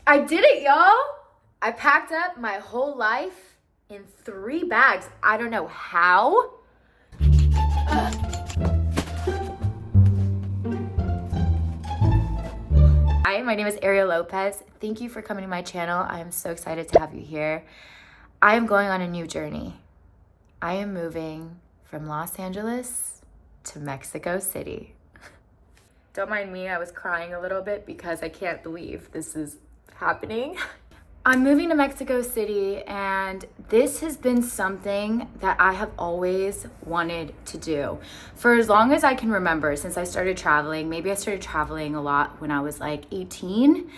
I did it, y'all. I packed up my whole life in 3 bags. I don't know how. Hi, my name is Ariel Lopez. Thank you for coming to my channel. I am so excited to have you here. I am going on a new journey. I am moving from Los Angeles to Mexico City. Don't mind me, I was crying a little bit because I can't believe this is happening. I'm moving to Mexico City, and this has been something that I have always wanted to do for as long as I can remember, since I started traveling. Maybe I started traveling a lot when I was like 18.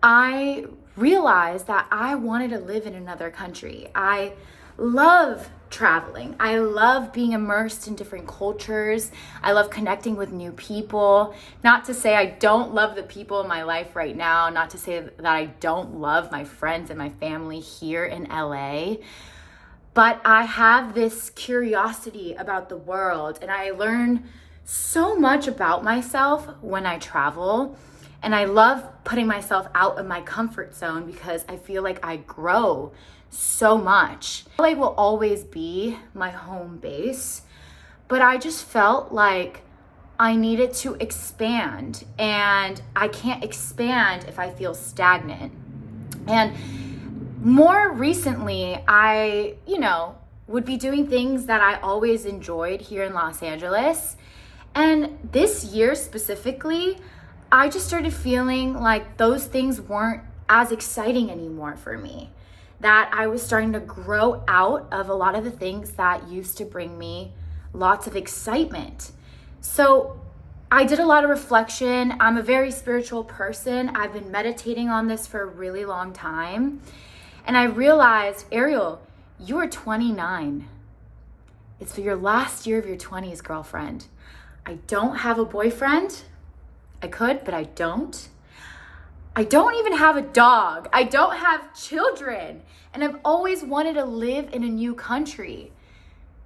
I realized that I wanted to live in another country. I love traveling. I love being immersed in different cultures. I love connecting with new people. Not to say I don't love the people in my life right now, not to say that I don't love my friends and my family here in LA, but I have this curiosity about the world, and I learn so much about myself when I travel. And I love putting myself out of my comfort zone because I feel like I grow so much. LA will always be my home base, but I just felt like I needed to expand, and I can't expand if I feel stagnant. And more recently, I, would be doing things that I always enjoyed here in Los Angeles. And this year specifically, I just started feeling like those things weren't as exciting anymore for me. That I was starting to grow out of a lot of the things that used to bring me lots of excitement. So I did a lot of reflection. I'm a very spiritual person. I've been meditating on this for a really long time. And I realized, Ariel, you are 29. It's for your last year of your 20s, girlfriend. I don't have a boyfriend. I could, but I don't. I don't even have a dog. I don't have children. And I've always wanted to live in a new country.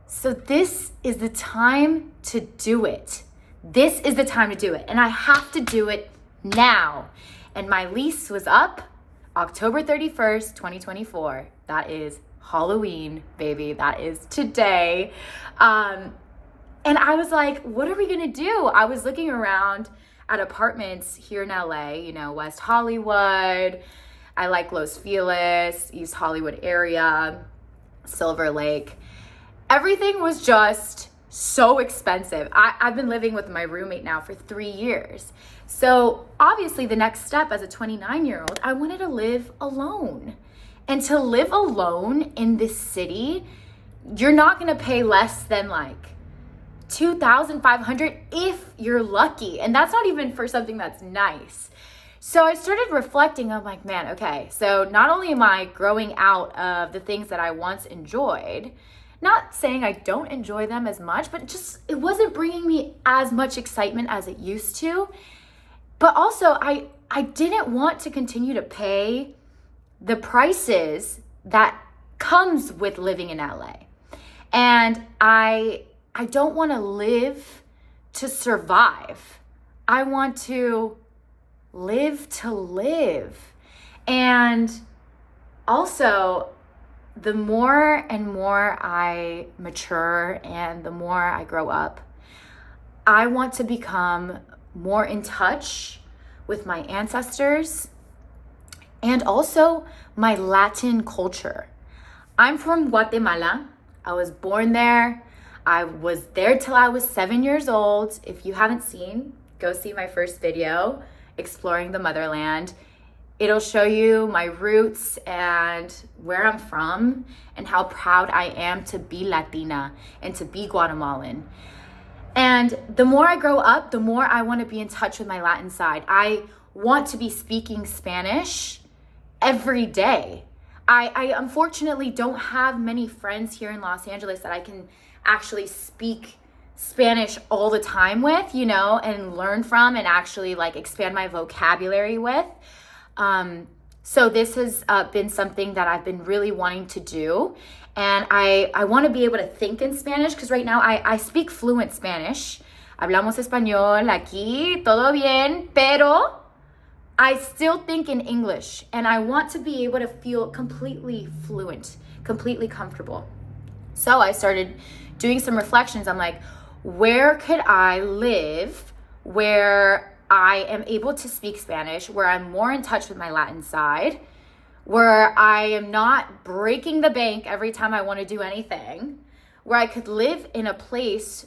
So this is the time to do it. This is the time to do it. And I have to do it now. And my lease was up October 31st, 2024. That is Halloween, baby. That is today. And I was like, what are we gonna do? I was looking around at apartments here in LA, West Hollywood. I like Los Feliz, East Hollywood area, Silver Lake. Everything was just so expensive. I've been living with my roommate now for 3 years. So obviously the next step as a 29-year-old, I wanted to live alone. And to live alone in this city, you're not gonna pay less than like $2,500 if you're lucky. And that's not even for something that's nice. So I started reflecting. I'm like, man, okay, so not only am I growing out of the things that I once enjoyed, not saying I don't enjoy them as much, but it wasn't bringing me as much excitement as it used to. But also I didn't want to continue to pay the prices that comes with living in LA. And I don't want to live to survive. I want to live. And also, the more and more I mature and the more I grow up, I want to become more in touch with my ancestors and also my Latin culture. I'm from Guatemala. I was born there. I was there till I was 7 years old. If you haven't seen, go see my first video, Exploring the Motherland. It'll show you my roots and where I'm from and how proud I am to be Latina and to be Guatemalan. And the more I grow up, the more I want to be in touch with my Latin side. I want to be speaking Spanish every day. I unfortunately don't have many friends here in Los Angeles that I can actually speak Spanish all the time with, and learn from and actually like expand my vocabulary with. So this has been something that I've been really wanting to do. And I want to be able to think in Spanish because right now I speak fluent Spanish. Hablamos español aquí, todo bien, pero I still think in English, and I want to be able to feel completely fluent, completely comfortable. So I started doing some reflections. I'm like, where could I live where I am able to speak Spanish, where I'm more in touch with my Latin side, where I am not breaking the bank every time I want to do anything, where I could live in a place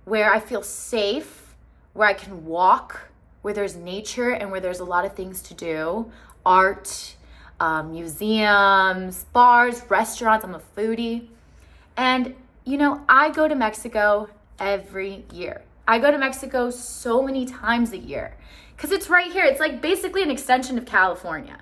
where I feel safe, where I can walk, where there's nature and where there's a lot of things to do, art, museums, bars, restaurants. I'm a foodie. And, you know, I go to Mexico every year. I go to Mexico so many times a year because it's right here. It's like basically an extension of California.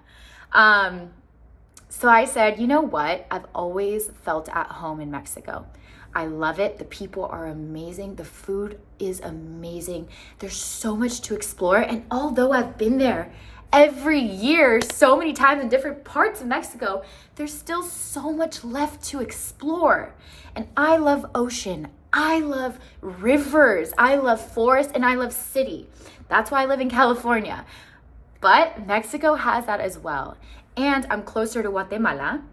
So I said, you know what? I've always felt at home in Mexico. I love it. The people are amazing. The food is amazing. There's so much to explore. And although I've been there every year so many times in different parts of Mexico, there's still so much left to explore. And I love ocean. I love rivers. I love forest, and I love city. That's why I live in California. But Mexico has that as well. And I'm closer to Guatemala.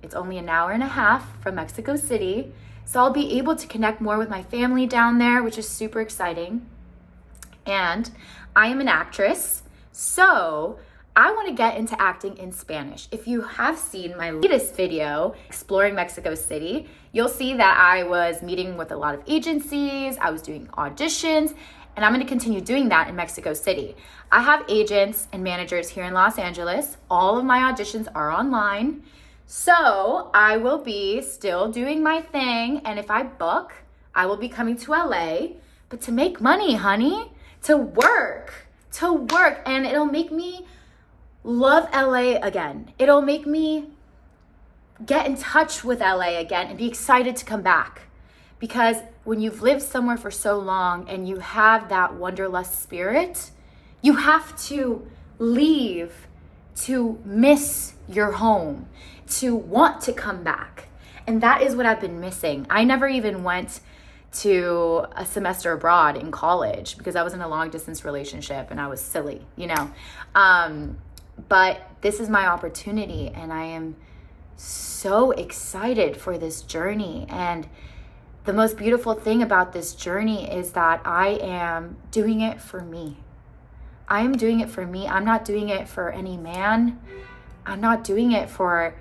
It's only an hour and a half from Mexico City. So I'll be able to connect more with my family down there, which is super exciting. And I am an actress, so I want to get into acting in Spanish. If you have seen my latest video, Exploring Mexico City, you'll see that I was meeting with a lot of agencies, I was doing auditions, and I'm going to continue doing that in Mexico City. I have agents and managers here in Los Angeles. All of my auditions are online. So I will be still doing my thing, and if I book, I will be coming to LA, but to make money, honey, to work, and it'll make me love LA again. It'll make me get in touch with LA again and be excited to come back. Because when you've lived somewhere for so long and you have that wanderlust spirit, you have to leave to miss your home, to want to come back. And that is what I've been missing. I never even went to a semester abroad in college because I was in a long distance relationship and I was silly, you know. But this is my opportunity, and I am so excited for this journey. And the most beautiful thing about this journey is that I am doing it for me. I am doing it for me. I'm not doing it for any man. I'm not doing it for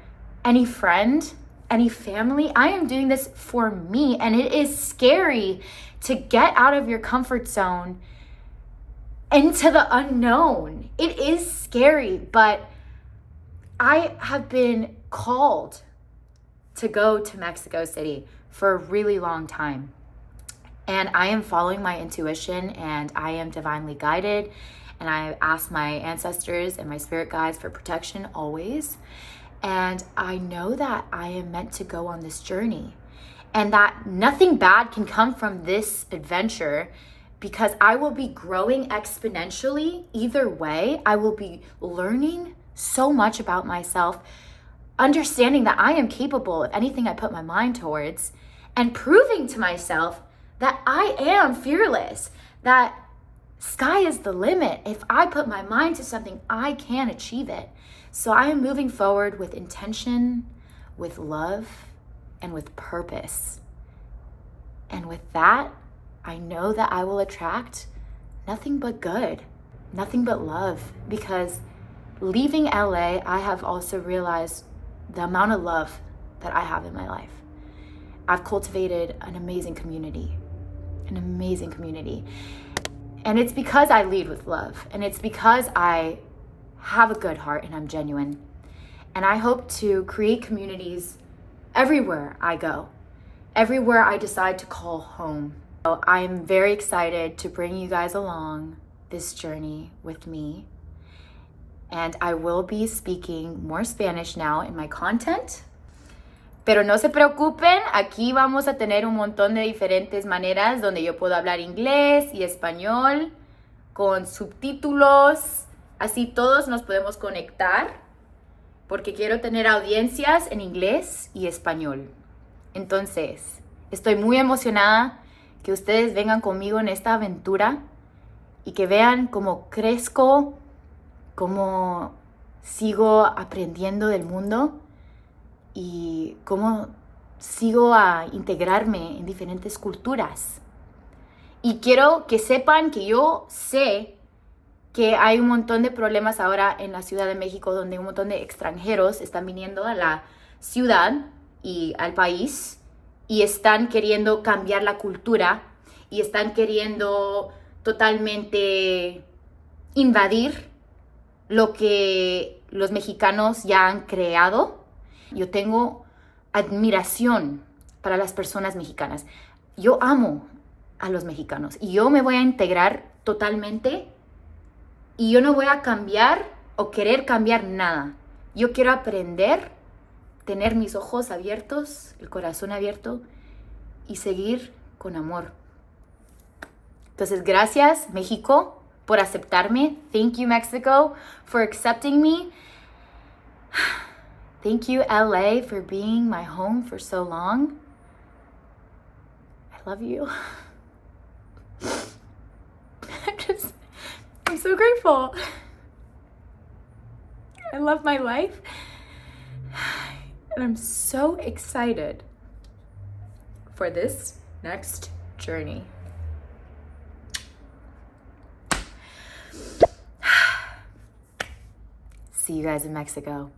any friend, any family. I am doing this for me. And it is scary to get out of your comfort zone into the unknown. It is scary, but I have been called to go to Mexico City for a really long time. And I am following my intuition, and I am divinely guided. And I ask my ancestors and my spirit guides for protection always. And I know that I am meant to go on this journey, and that nothing bad can come from this adventure, because I will be growing exponentially either way. I will be learning so much about myself, understanding that I am capable of anything I put my mind towards, and proving to myself that I am fearless, that sky is the limit. If I put my mind to something, I can achieve it. So I am moving forward with intention, with love, and with purpose. And with that, I know that I will attract nothing but good, nothing but love, because leaving LA, I have also realized the amount of love that I have in my life. I've cultivated an amazing community. And it's because I lead with love, and it's because I have a good heart and I'm genuine. And I hope to create communities everywhere I go, everywhere I decide to call home. So I'm very excited to bring you guys along this journey with me. And I will be speaking more Spanish now in my content. Pero no se preocupen, aquí vamos a tener un montón de diferentes maneras donde yo puedo hablar inglés y español con subtítulos. Así todos nos podemos conectar, porque quiero tener audiencias en inglés y español. Entonces, estoy muy emocionada que ustedes vengan conmigo en esta aventura y que vean cómo crezco cómo sigo aprendiendo del mundo y cómo sigo a integrarme en diferentes culturas. Y quiero que sepan que yo sé que hay un montón de problemas ahora en la Ciudad de México, donde un montón de extranjeros están viniendo a la ciudad y al país y están queriendo cambiar la cultura y están queriendo totalmente invadir lo que los mexicanos ya han creado. Yo tengo admiración para las personas mexicanas. Yo amo a los mexicanos y yo me voy a integrar totalmente y yo no voy a cambiar o querer cambiar nada. Yo quiero aprender, tener mis ojos abiertos, el corazón abierto y seguir con amor. Entonces, gracias, México, por aceptarme. Thank you, Mexico, for accepting me. Thank you, LA, for being my home for so long. I love you. I'm so grateful. I love my life. And I'm so excited for this next journey. See you guys in Mexico.